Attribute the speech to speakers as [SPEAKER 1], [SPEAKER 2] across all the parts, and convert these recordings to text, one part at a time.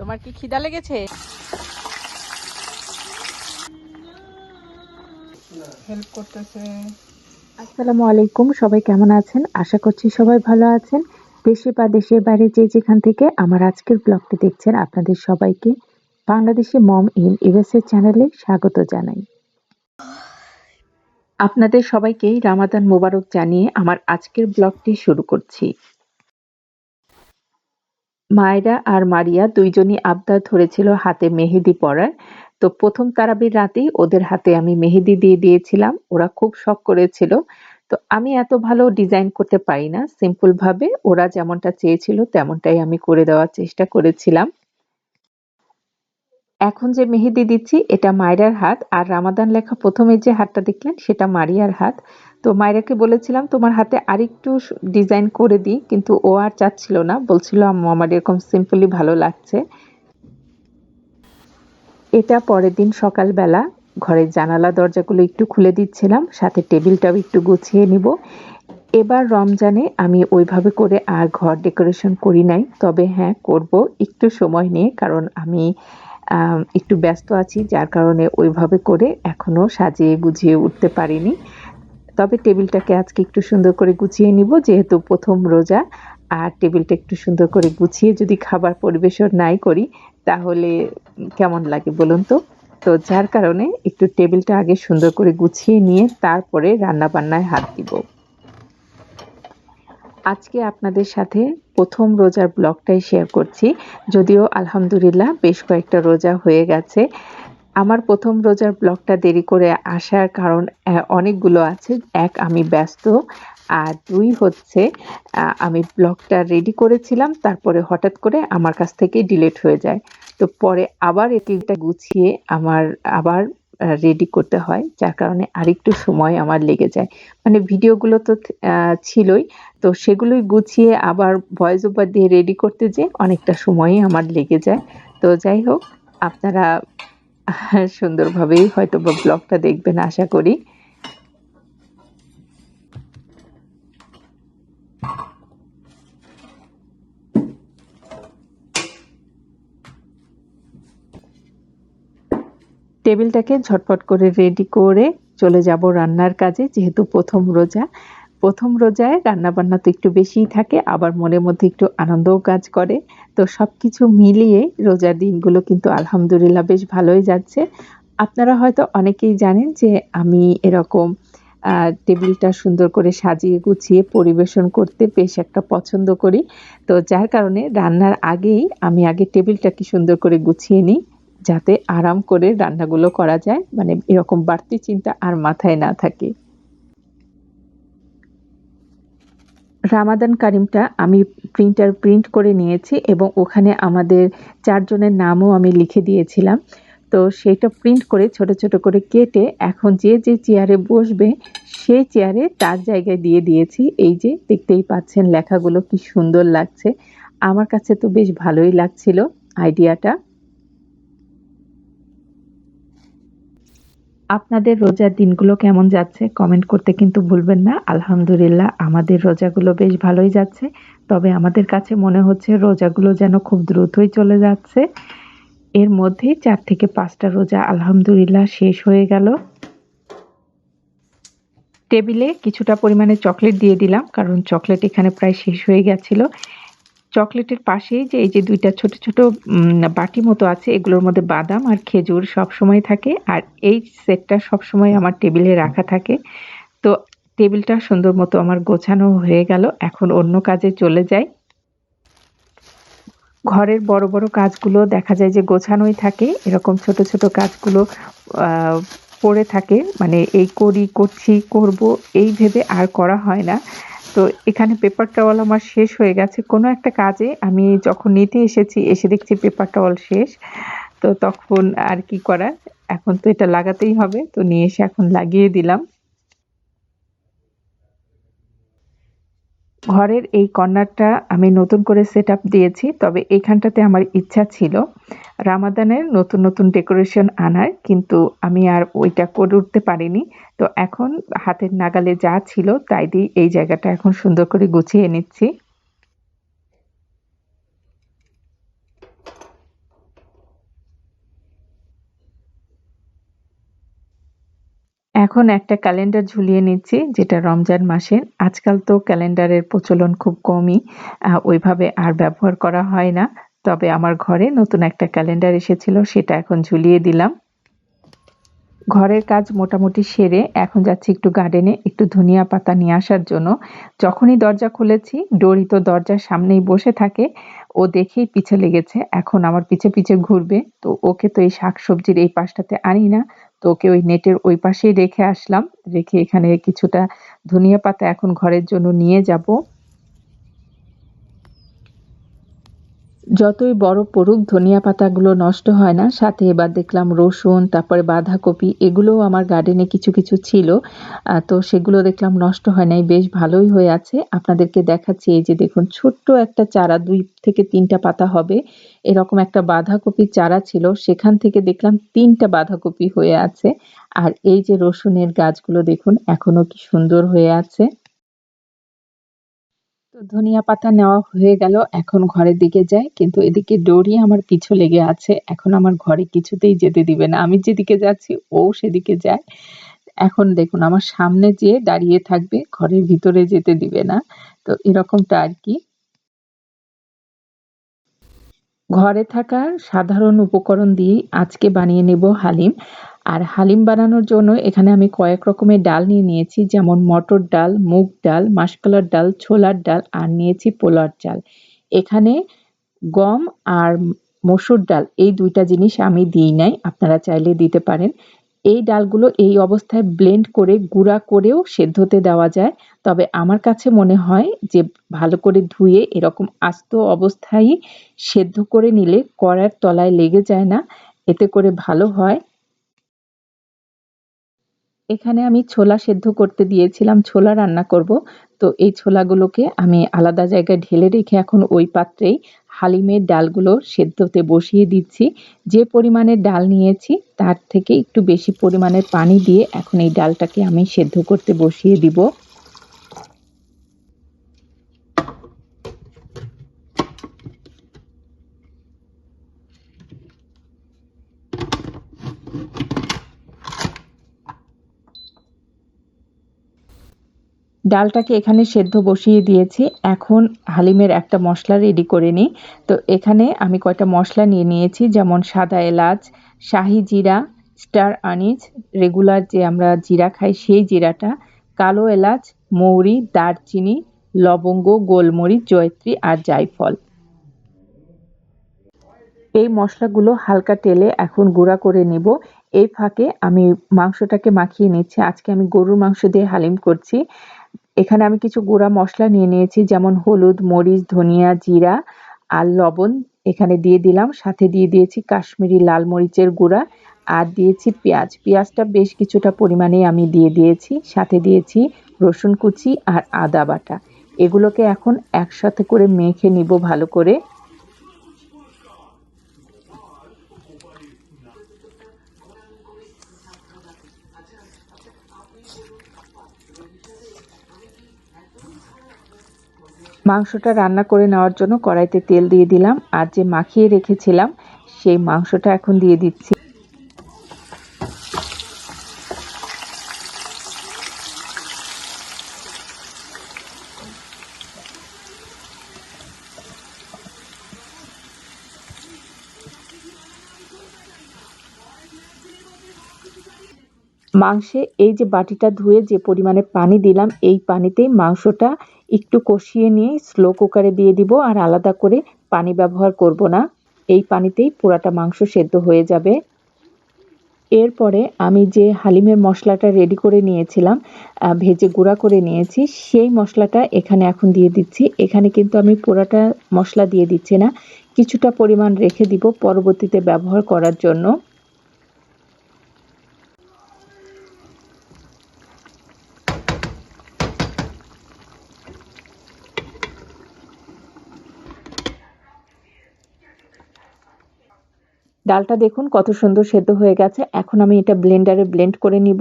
[SPEAKER 1] তোমার কি খিদা লেগেছে? হেল্প করতেছে।
[SPEAKER 2] আসসালামু আলাইকুম, সবাই কেমন আছেন? আশা করছি সবাই ভালো আছেন। দেশে বা দেশের বাইরে যে যেখান থেকে আমার আজকের ব্লগটি দেখছেন, আপনাদের সবাইকে বাংলাদেশি মম ইন ইউএসএ চ্যানেলে স্বাগত জানাই। আপনাদের সবাইকেই রামাদান মোবারক জানিয়ে আমার আজকের ব্লগটি শুরু করছি। মায়রা আর মারিয়া দুইজনই আবদার ধরেছিল হাতে মেহেদি পরার। তো প্রথম তারাবির রাতেই ওদের হাতে আমি মেহেদি দিয়ে দিয়েছিলাম। ওরা খুব শখ করেছিল। তো আমি এত ভালো ডিজাইন করতে পারি না। সিম্পল ভাবে ওরা যেমনটা চেয়েছিল তেমনটাই আমি করে দেওয়ার চেষ্টা করেছিলাম। এখন যে মেহেদি দিচ্ছি এটা মায়রার হাত, আর রামাদান লেখা প্রথমে যে হাতটা দেখলেন সেটা মারিয়ার হাত। তো মায়রাকে বলেছিলাম তোমার হাতে আরেকটু ডিজাইন করে দিই, কিন্তু ও আর চাচ্ছিল না, বলছিল আম্মু আমার এরকম সিম্পলি ভালো লাগছে। এটা পরের দিন সকালবেলা ঘরের জানালা দরজাগুলো একটু খুলে দিচ্ছিলাম, সাথে টেবিলটাও একটু গুছিয়ে নিব। এবার রমজানে আমি ওইভাবে করে আর ঘর ডেকোরেশন করি নাই, তবে হ্যাঁ করব একটু সময় নিয়ে, কারণ আমি একটু ব্যস্ত আছি, যার কারণে ওইভাবে করে এখনো সাজিয়ে গুছিয়ে উঠতে পারিনি। তবে টেবিলটাকে আজকে একটু সুন্দর করে গুছিয়ে নিব, যেহেতু প্রথম রোজা। আর টেবিলটা একটু সুন্দর করে গুছিয়ে যদি খাবার পরিবেশন নাই করি তাহলে কেমন লাগে বলুন তো। তো যার কারণে একটু টেবিলটা আগে সুন্দর করে গুছিয়ে নিয়ে তারপরে রান্না বান্নায় হাত দিব। আজকে আপনাদের সাথে প্রথম রোজার ব্লগটাই শেয়ার করছি। যদিও আলহামদুলিল্লাহ বেশ কয়েকটা রোজা হয়ে গেছে। আমার প্রথম রোজার ব্লগটা দেরি করে আসার কারণ অনেকগুলো আছে। ১, আমি ব্যস্ত। আর ২ হচ্ছে আমি ব্লগটা রেডি করেছিলাম, তারপরে হঠাৎ করে আমার কাছ থেকে ডিলিট হয়ে যায়। তো পরে আবার এডিটটা গুছিয়ে আমার আবার রেডি করতে হয়, যার কারণে আরেকটু সময় আমার লেগে যায়। মানে ভিডিওগুলো তো ছিলই। তো সেগুলোই গুছিয়ে আবার ভয়েস ওভার দিয়ে রেডি করতে যেয়ে অনেকটা সময়ই আমার লেগে যায়। তো যাই হোক, আপনারা সুন্দরভাবেই হয়তোবা ব্লগটা দেখবেন আশা করি। টেবিলটাকে ঝটপট করে রেডি করে চলে যাব রান্নার কাজে, যেহেতু প্রথম রোজা। প্রথম রোজায় রান্নাবান্না তো একটু বেশিই থাকে, আবার মনের মধ্যে একটু আনন্দও কাজ করে। তো সবকিছু মিলিয়ে রোজার দিনগুলো কিন্তু আলহামদুলিল্লাহ বেশ ভালোই যাচ্ছে। আপনারা হয়তো অনেকেই জানেন যে আমি এরকম টেবিলটা সুন্দর করে সাজিয়ে গুছিয়ে পরিবেশন করতে বেশ একটা পছন্দ করি। তো যার কারণে রান্নার আগেই আমি আগে টেবিলটাকে সুন্দর করে গুছিয়ে নিই, যাতে আরাম করে রান্নাগুলো করা যায়। মানে এরকম বাড়তি চিন্তা আর মাথায় না থাকে। রামাদান কারিমটা আমি প্রিন্ট করে নিয়েছি এবং ওখানে আমাদের ৪ জনের নামও আমি লিখে দিয়েছিলাম। তো সেটা প্রিন্ট করে ছোট, ছোট করে কেটে এখন যে চেয়ারে বসবে সেই চেয়ারে তার জায়গায় দিয়ে দিয়েছি। এই যে দেখতেই পাচ্ছেন লেখাগুলো কি সুন্দর লাগছে। আমার কাছে তো বেশ ভালোই লাগছিল আইডিয়াটা। আপনাদের রোজার দিনগুলো কেমন যাচ্ছে কমেন্ট করতে কিন্তু ভুলবেন না। আলহামদুলিল্লাহ আমাদের রোজাগুলো বেশ ভালোই যাচ্ছে। তবে আমাদের কাছে মনে হচ্ছে রোজাগুলো যেন খুব দ্রুতই চলে যাচ্ছে। এর মধ্যেই ৪ থেকে ৫ টা রোজা আলহামদুলিল্লাহ শেষ হয়ে গেল। টেবিলে কিছুটা পরিমাণে চকলেট দিয়ে দিলাম, কারণ চকলেট এখানে প্রায় শেষ হয়ে গেছিল। চকলেটের পাশেই যে এই যে ২ টা ছোট, ছোট বাটি মতো আছে, এগুলোর মধ্যে বাদাম আর খেজুর সবসময় থাকে। আর এই সেটটা সবসময় আমার টেবিলে রাখা থাকে। তো টেবিলটা সুন্দর মতো আমার গোছানো হয়ে গেল। এখন অন্য কাজে চলে যাই। ঘরের বড়, বড় কাজগুলো দেখা যায় যে গোছানোই থাকে। এরকম ছোট, ছোট কাজগুলো আ পড়ে থাকে। মানে এই করছি, করব এই ভেবে আর করা হয় না। তো এখানে পেপার টাওয়াল আমার শেষ হয়ে গেছে। কোনো একটা কাজে আমি যখন নিতে এসেছি, এসে দেখছি পেপার টাওয়াল শেষ। তো তখন আর কি করার? এখন তো এটা লাগাতেই হবে। তো নিয়ে এসে এখন লাগিয়ে দিলাম। ঘরের এই কর্নারটা আমি নতুন করে সেটআপ দিয়েছি। তবে এইখানটাতে আমার ইচ্ছা ছিল রামাদানের নতুন, নতুন ডেকোরেশন আনার, কিন্তু আমি আর ওইটা করে উঠতে পারিনি। তো এখন হাতের নাগালে যা ছিল তাই দিয়ে এই জায়গাটা এখন সুন্দর করে গুছিয়ে নিচ্ছি। এখন একটা ক্যালেন্ডার ঝুলিয়ে নিচ্ছি, যেটা রমজান মাসের। আজকাল তো ক্যালেন্ডারের প্রচলন খুব কমই, ওইভাবে আর ব্যবহার করা হয় না। তবে আমার ঘরে নতুন একটা ক্যালেন্ডার এসেছিল, সেটা এখন ঝুলিয়ে দিলাম। ঘরের কাজ মোটামুটি সেরে এখন যাচ্ছি একটু গার্ডেনে একটু ধনিয়া পাতা নিয়ে আসার জন্য। যখনই দরজা খুলেছি, ডোরি তো দরজার সামনেই বসে থাকে। ও দেখেই পিছে লেগেছে, এখন আমার পিছে পিছে ঘুরবে। তো ওকে তো এই শাকসবজির এই পাশটাতে আনি না, তো ওকে ওই নেটের ওই পাশেই রেখে আসলাম। রেখে এখানে কিছুটা ধনিয়া পাতা এখন ঘরের জন্য নিয়ে যাব। যতই বড় পড়ুক ধনিয়া পাতাগুলো নষ্ট হয় না। সাথে এবার দেখলাম রসুন, তারপরে বাঁধাকপি, এগুলোও আমার গার্ডেনে কিছু কিছু ছিল। তো সেগুলো দেখলাম নষ্ট হয় নাই, বেশ ভালোই হয়ে আছে। আপনাদেরকে দেখাচ্ছি, এই যে দেখুন ছোট্ট একটা চারা, ২ থেকে ৩ টা পাতা হবে। এরকম একটা বাঁধাকপির চারা ছিল, সেখান থেকে দেখলাম ৩ টা বাঁধাকপি হয়ে আছে। আর এই যে রসুনের গাছগুলো দেখুন এখনো কি সুন্দর হয়ে আছে। তো ধনিয়া পাতা নেওয়া হয়ে গেল, এখন ঘরের দিকে যাই। কিন্তু এদিকে ডোরি আমার পিছু লেগে আছে, এখন আমার ঘরে কিছুতেই যেতে দিবে না। আমি যেদিকে যাচ্ছি ও সেদিকে যায়। এখন দেখুন আমার সামনে যেয়ে দাঁড়িয়ে থাকবে, ঘরের ভিতরে যেতে দিবে না। তো এরকমটা আর কি। ঘরে থাকা সাধারণ উপকরণ দিয়েই আজকে বানিয়ে নেব হালিম। আর হালিম বানানোর জন্য এখানে আমি কয়েক রকমের ডাল নিয়ে নিয়েছি, যেমন মটর ডাল, মুগ ডাল, মাসকলাইর ডাল, ছোলার ডাল আর নিয়েছি পোলার চাল। এখানে গম আর মসুর ডাল এই ২ টা জিনিস আমি দিই নাই, আপনারা চাইলে দিতে পারেন। এই ডালগুলো এই অবস্থায় ব্লেন্ড করে গুঁড়া করেও সেদ্ধতে দেওয়া যায়। তবে আমার কাছে মনে হয় যে ভালো করে ধুয়ে এরকম আস্ত অবস্থায়ই সেদ্ধ করে নিলে কড়ার তলায় লেগে যায় না, এতে করে ভালো হয়। এখানে আমি ছোলা সেদ্ধ করতে দিয়েছিলাম, ছোলা রান্না করব। তো এই ছোলাগুলোকে আমি আলাদা জায়গায় ঢেলে রেখে এখন ওই পাত্রেই হালিমের ডালগুলো সেদ্ধতে বসিয়ে দিচ্ছি। যে পরিমাণে ডাল নিয়েছি তার থেকে একটু বেশি পরিমাণের পানি দিয়ে এখন এই ডালটাকে আমি সেদ্ধ করতে বসিয়ে দিব। ডালটাকে এখানে সেদ্ধ বসিয়ে দিয়েছি। এখন হালিমের একটা মসলা রেডি করে নিই। তো এখানে আমি কয়টা মসলা নিয়ে নিয়েছি, যেমন সাদা এলাচ, শাহি জিরা, স্টার আনিজ, রেগুলার যে আমরা জিরা খাই সেই জিরাটা, কালো এলাচ, মৌরি, দারচিনি, লবঙ্গ, গোলমরিচ, জয়ত্রী আর জায়ফল। এই মসলাগুলো হালকা তেলে এখন গুঁড়া করে নিব। এই ফাঁকে আমি মাংসটাকে মাখিয়ে নিচ্ছি। আজকে আমি গরুর মাংস দিয়ে হালিম করছি। এখানে আমি কিছু গুঁড়া মসলা নিয়ে নিয়েছি, যেমন হলুদ, মরিচ, ধনিয়া, জিরা আর লবণ এখানে দিয়ে দিলাম। সাথে দিয়ে দিয়েছি কাশ্মীরি লাল মরিচের গুঁড়া আর দিয়েছি পেঁয়াজ। পেঁয়াজটা বেশ কিছুটা পরিমাণেই আমি দিয়ে দিয়েছি। সাথে দিয়েছি রসুন কুচি আর আদা বাটা। এগুলোকে এখন একসাথে করে মেখে নিব ভালো করে। মাংসটা রান্না করে নেওয়ার জন্য কড়াইতে তেল দিয়ে দিলাম, আর যে মাখিয়ে রেখেছিলাম সেই মাংসটা এখন দিয়ে দিচ্ছি। মাংসে এই যে বাটিটা ধুয়ে যে পরিমাণে পানি দিলাম, এই পানিতেই মাংসটা একটু কষিয়ে নিয়ে স্লো কুকারে দিয়ে দিব, আর আলাদা করে পানি ব্যবহার করব না। এই পানিতেই পুরাটা মাংস সেদ্ধ হয়ে যাবে। এরপরে আমি যে হালিমের মশলাটা রেডি করে নিয়েছিলাম, ভেজে গুঁড়া করে নিয়েছি, সেই মশলাটা এখানে এখন দিয়ে দিচ্ছি। এখানে কিন্তু আমি পুরাটা মশলা দিয়ে দিচ্ছি না, কিছুটা পরিমাণ রেখে দিব পরবর্তীতে ব্যবহার করার জন্য। ডালটা দেখুন কত সুন্দর সেদ্ধ হয়ে গেছে। এখন আমি এটা ব্লেন্ডারে ব্লেন্ড করে নিব।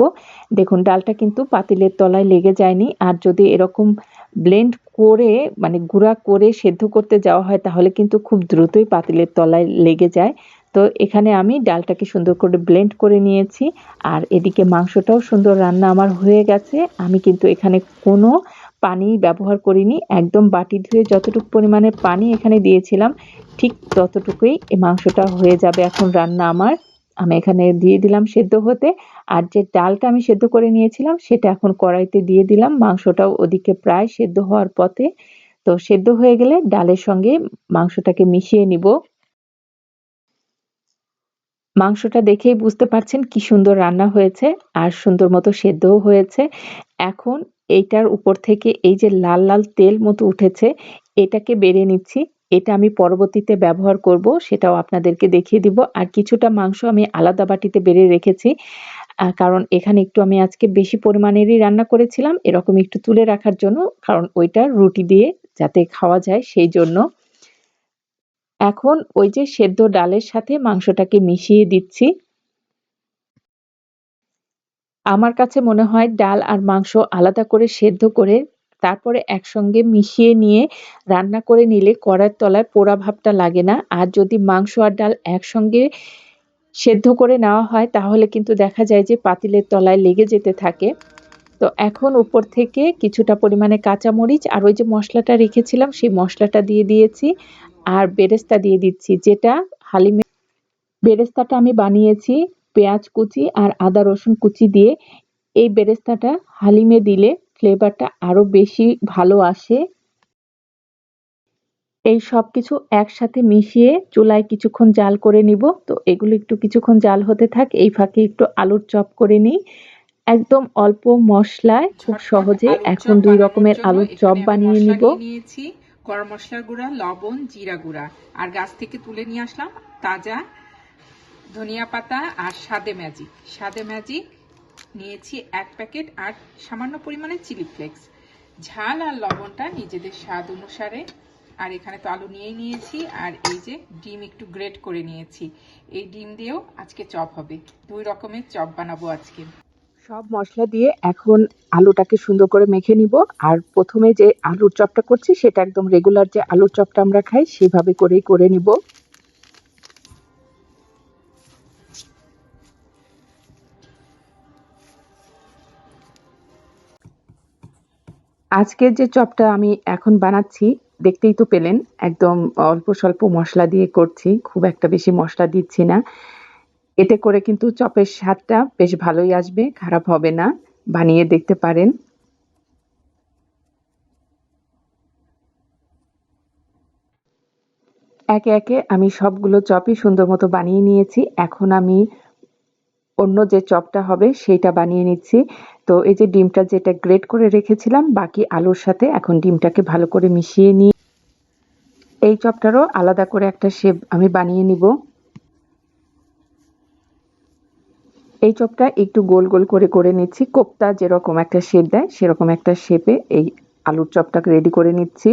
[SPEAKER 2] দেখুন ডালটা কিন্তু পাতিলের তলায় লেগে যায়নি। আর যদি এরকম ব্লেন্ড করে মানে গুঁড়া করে সেদ্ধ করতে যাওয়া হয় তাহলে কিন্তু খুব দ্রুতই পাতিলের তলায় লেগে যায়। তো এখানে আমি ডালটাকে সুন্দর করে ব্লেন্ড করে নিয়েছি আর এদিকে মাংসটাও সুন্দর রান্না আমার হয়ে গেছে। আমি কিন্তু এখানে কোনো পানি ব্যবহার করিনি। একদম বাটি ধুয়ে যতটুকু পরিমাণে পানি এখানে দিয়েছিলাম ঠিক ততটুকুই এই মাংসটা হয়ে যাবে এখন রান্না আমার। আমি এখানে দিয়ে দিলাম সেদ্ধ হতে। আর যে ডালটা আমি সেদ্ধ করে নিয়েছিলাম সেটা এখন কড়াইতে দিয়ে দিলাম। মাংসটাও ওদিকে প্রায় সেদ্ধ হওয়ার পথে। তো সেদ্ধ হয়ে গেলে ডালের সঙ্গে মাংসটাকে মিশিয়ে নিব। মাংসটা দেখেই বুঝতে পারছেন কি সুন্দর রান্না হয়েছে আর সুন্দর মতো সেদ্ধও হয়েছে। এখন এইটার উপর থেকে এই যে লাল লাল তেল মতো উঠেছে এটাকে বেড়ে নিচ্ছি। এটা আমি পরবর্তীতে ব্যবহার করব সেটাও আপনাদেরকে দেখিয়ে দিব। আর কিছুটা মাংস আমি আলাদা বাটিতে বেড়ে রেখেছি। কারণ এখানে একটু আমি আজকে বেশি পরিমাণেরই রান্না করেছিলাম এরকম একটু তুলে রাখার জন্য। কারণ ওইটা রুটি দিয়ে যাতে খাওয়া যায় সেই জন্য। এখন ওই যে সেদ্ধ ডালের সাথে মাংসটাকে মিশিয়ে দিচ্ছি। আমার কাছে মনে হয় ডাল আর মাংস আলাদা করে সেদ্ধ করে তারপরে একসঙ্গে মিশিয়ে নিয়ে রান্না করে নিলে কড়ার তলায় পোড়া ভাবটা লাগে না। আর যদি মাংস আর ডাল একসঙ্গে সেদ্ধ করে নেওয়া হয় তাহলে কিন্তু দেখা যায় যে পাতিলের তলায় লেগে যেতে থাকে। তো এখন উপর থেকে কিছুটা পরিমাণে কাঁচামরিচ আর ওই যে মশলাটা রেখেছিলাম সেই মশলাটা দিয়ে দিয়েছি আর বেরেস্তা দিয়ে দিচ্ছি যেটা হালিমে বেরেস্তাটা আমি বানিয়েছি পেঁয়াজ কুচি আর আদা রসুন কুচি দিয়ে। এই বেরেস্তাটা হালিমে দিলে ফ্লেভারটা আরো বেশি ভালো আসে। এই সবকিছু একসাথে মিশিয়ে চুলায় কিছুক্ষণ জাল করে নিব। তো এগুলো একটু কিছুক্ষণ জাল হতে থাক এই ফাঁকে একটু আলুর চপ করে নিই। একদম অল্প মশলায় খুব
[SPEAKER 1] ঝটপট
[SPEAKER 2] সহজে
[SPEAKER 1] আলুর
[SPEAKER 2] এখন
[SPEAKER 1] চপ
[SPEAKER 2] ২
[SPEAKER 1] বানানোর
[SPEAKER 2] রকমের
[SPEAKER 1] জন্য
[SPEAKER 2] আলুর চপ
[SPEAKER 1] এখানে আমি
[SPEAKER 2] বানিয়ে
[SPEAKER 1] মশলা
[SPEAKER 2] নিব।
[SPEAKER 1] নিয়ে নিয়েছি। গরম মশলার গুঁড়া, লবণ, জিরা গুঁড়া আর গাছ থেকে তুলে নিয়ে আসলাম তাজা ধনিয়া পাতা আর স্বাদে ম্যাজিক নিয়েছি 1 প্যাকেট আর সামান্য পরিমাণে চিলি ফ্লেক্স। ঝাল আর লবণটা নিজেদের স্বাদ অনুসারে। আর এখানে তো আলু নিয়েই নিয়েছি আর এই যে ডিম একটু গ্রেট করে নিয়েছি। এই ডিম দিয়েও আজকে চপ হবে। 2 রকমের চপ বানাবো আজকে।
[SPEAKER 2] সব মশলা দিয়ে এখন আলুটাকে সুন্দর করে মেখে নিব। আর প্রথমে যে আলুর চপটা করছি সেটা একদম রেগুলার যে আলুর চপটা আমরা খাই সেভাবে করেই করে নিব। আজকের যে চপটা আমি এখন বানাচ্ছি দেখতেই তো পেলেন একদম অল্প স্বল্প মশলা দিয়ে করছি, খুব একটা বেশি মশলা দিচ্ছি না। এতে করে কিন্তু চপের স্বাদটা বেশ ভালোই আসবে, খারাপ হবে না। বানিয়ে দেখতে পারেন। একে একে আমি সবগুলো চপই সুন্দর মতো বানিয়ে নিয়েছি। এখন আমি অন্য যে চপটা হবে সেইটা বানিয়ে নিচ্ছি। তো এই যে ডিমটা যেটা গ্রেট করে রেখেছিলাম বাকি আলুর সাথে এখন ডিমটাকে ভালো করে মিশিয়ে নিয়ে এই চপটারও আলাদা করে একটা শেপ আমি বানিয়ে নিব। এই চপটা একটু গোল গোল করে নিচ্ছি। কোপ্তা যেরকম একটা শেপ দেয় সেরকম একটা শেপে এই আলুর চপটাকে রেডি করে নিচ্ছি।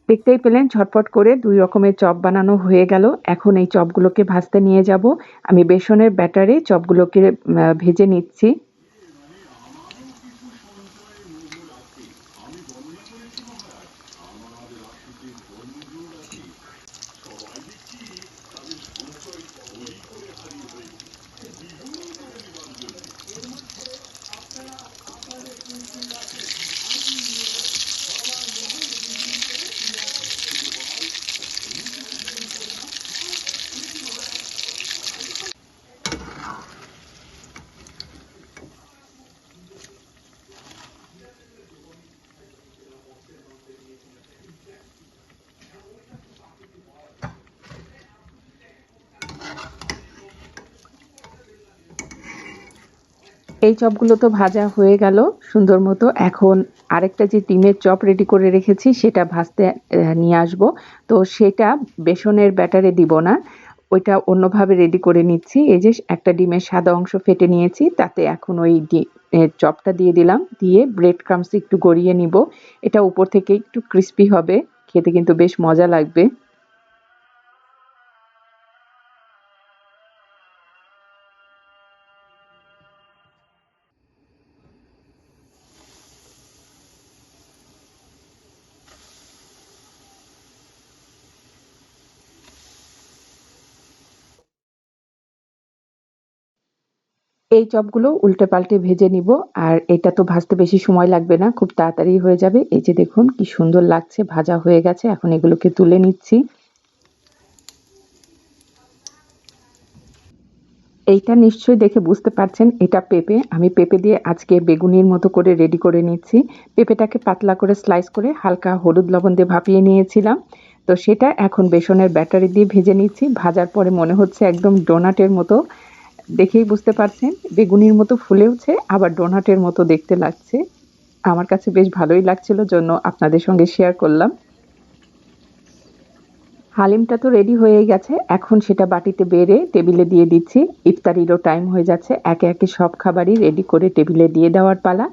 [SPEAKER 2] দেখতেই পেলেন ঝটপট করে ২ রকমের চপ বানানো হয়ে গেল। এখন এই চপগুলোকে ভাজতে নিয়ে যাব। আমি বেসনের ব্যাটারে চপগুলোকে ভেজে নিচ্ছি। এই চপগুলো তো ভাজা হয়ে গেল সুন্দর মতো। এখন আরেকটা যে ডিমের চপ রেডি করে রেখেছি সেটা ভাজতে নিয়ে আসব। তো সেটা বেসনের ব্যাটারে দিব না, ওইটা অন্যভাবে রেডি করে নিচ্ছি। এই যে একটা ডিমের সাদা অংশ ফেটে নিয়েছি তাতে এখন ওই চপটা দিয়ে দিলাম, দিয়ে ব্রেড ক্রামস একটু গড়িয়ে নিব। এটা উপর থেকে একটু ক্রিস্পি হবে, খেতে কিন্তু বেশ মজা লাগবে। এই চপগুলো উল্টে পাল্টে ভেজে নিব। আর এটা তো ভাজতে বেশি সময় লাগবে না, খুব তাড়াতাড়ি হয়ে যাবে। এই যে দেখুন কি সুন্দর লাগছে, ভাজা হয়ে গেছে। এখন এগুলোকে তুলে নিচ্ছি। এইটা নিশ্চয়ই দেখে বুঝতে পারছেন এটা পেঁপে। আমি পেঁপে দিয়ে আজকে বেগুনির মতো করে রেডি করে নিচ্ছি। পেঁপেটাকে পাতলা করে স্লাইস করে হালকা হলুদ লবণ দিয়ে ভাপিয়ে নিয়েছিলাম। তো সেটা এখন বেসনের ব্যাটারি দিয়ে ভেজে নিচ্ছি। ভাজার পরে মনে হচ্ছে একদম ডোনাটের মতো। দেখেই বুঝতে পারছেন বেগুনির মতো ফুলেওছে, আবার ডোনাটের মতো দেখতে লাগছে। আমার কাছে বেশ ভালোই লাগছিল, জন্য আপনাদের সঙ্গে শেয়ার করলাম। হালিমটা তো রেডি হয়ে গেছে, এখন সেটা বাটিতে বেড়ে টেবিলে দিয়ে দিচ্ছি। ইফতারিরও টাইম হয়ে যাচ্ছে, একে একে সব খাবারই রেডি করে টেবিলে দিয়ে দেওয়ার পালা।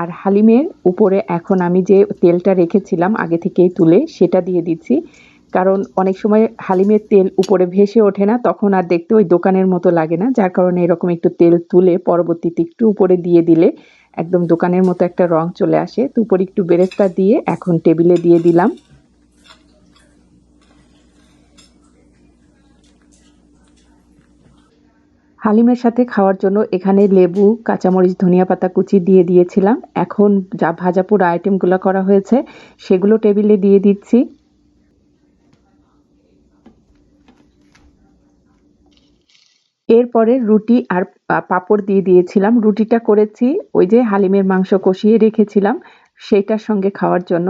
[SPEAKER 2] আর হালিমের উপরে এখন আমি যে তেলটা রেখেছিলাম আগে থেকেই তুলে, সেটা দিয়ে দিচ্ছি। কারণ অনেক সময় হালিমের তেল উপরে ভেসে ওঠে না, তখন আর দেখতে ওই দোকানের মতো লাগে না। যার কারণে এরকম একটু তেল তুলে পরবর্তীতে একটু উপরে দিয়ে দিলে একদম দোকানের মতো একটা রং চলে আসে। তো উপরে একটু বেরেস্তা দিয়ে এখন টেবিলে দিয়ে দিলাম। হালিমের সাথে খাওয়ার জন্য এখানে লেবু, কাঁচামরিচ, ধনিয়া পাতা কুচি দিয়ে দিয়েছিলাম। এখন যা ভাজা পোড়া আইটেমগুলো করা হয়েছে সেগুলো টেবিলে দিয়ে দিচ্ছি। এরপরে রুটি আর পাঁপড় দিয়ে দিয়েছিলাম। রুটিটা করেছি ওই যে হালিমের মাংস কষিয়ে রেখেছিলাম সেইটার সঙ্গে খাওয়ার জন্য।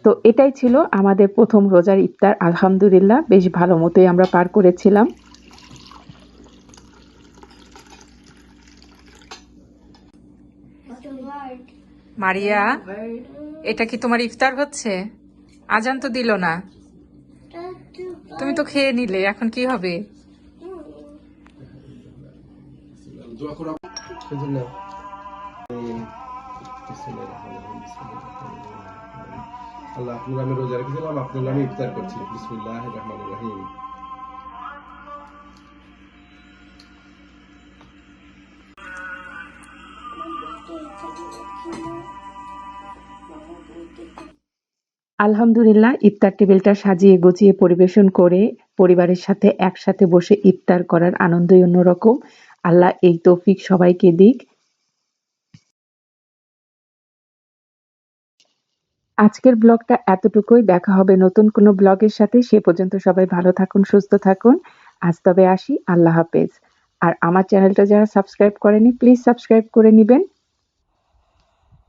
[SPEAKER 2] তো এটাই ছিল আমাদের প্রথম রোজার ইফতার। আলহামদুলিল্লাহ বেশ ভালো মতোই আমরা পার করেছিলাম।
[SPEAKER 1] মারিয়া, এটা কি তোমার ইফতার হচ্ছে? আজান তো দিল না, তুমি তো খেয়ে নিলে, এখন কি হবে?
[SPEAKER 3] আল্লাহ আপনার নামে রোজা রেখেছিলাম, আপনার নামে ইফতার করছি। বিসমিল্লাহির রহমানির রহিম।
[SPEAKER 2] আলহামদুলিল্লাহ ইফতার টেবিলটা সাজিয়ে গুছিয়ে পরিবেশন করে পরিবারের সাথে একসাথে বসে ইফতার করার আনন্দই অন্যরকম। আল্লাহ এই তৌফিক সবাইকে দিক। আজকের ব্লগটা এতটুকুই। দেখা হবে নতুন কোনো ব্লগের সাথে। সে পর্যন্ত সবাই ভালো থাকুন, সুস্থ থাকুন। আজ তবে আসি। আল্লাহ হাফেজ। আর আমার চ্যানেলটা যারা সাবস্ক্রাইব করেনি প্লিজ সাবস্ক্রাইব করে নিবেন।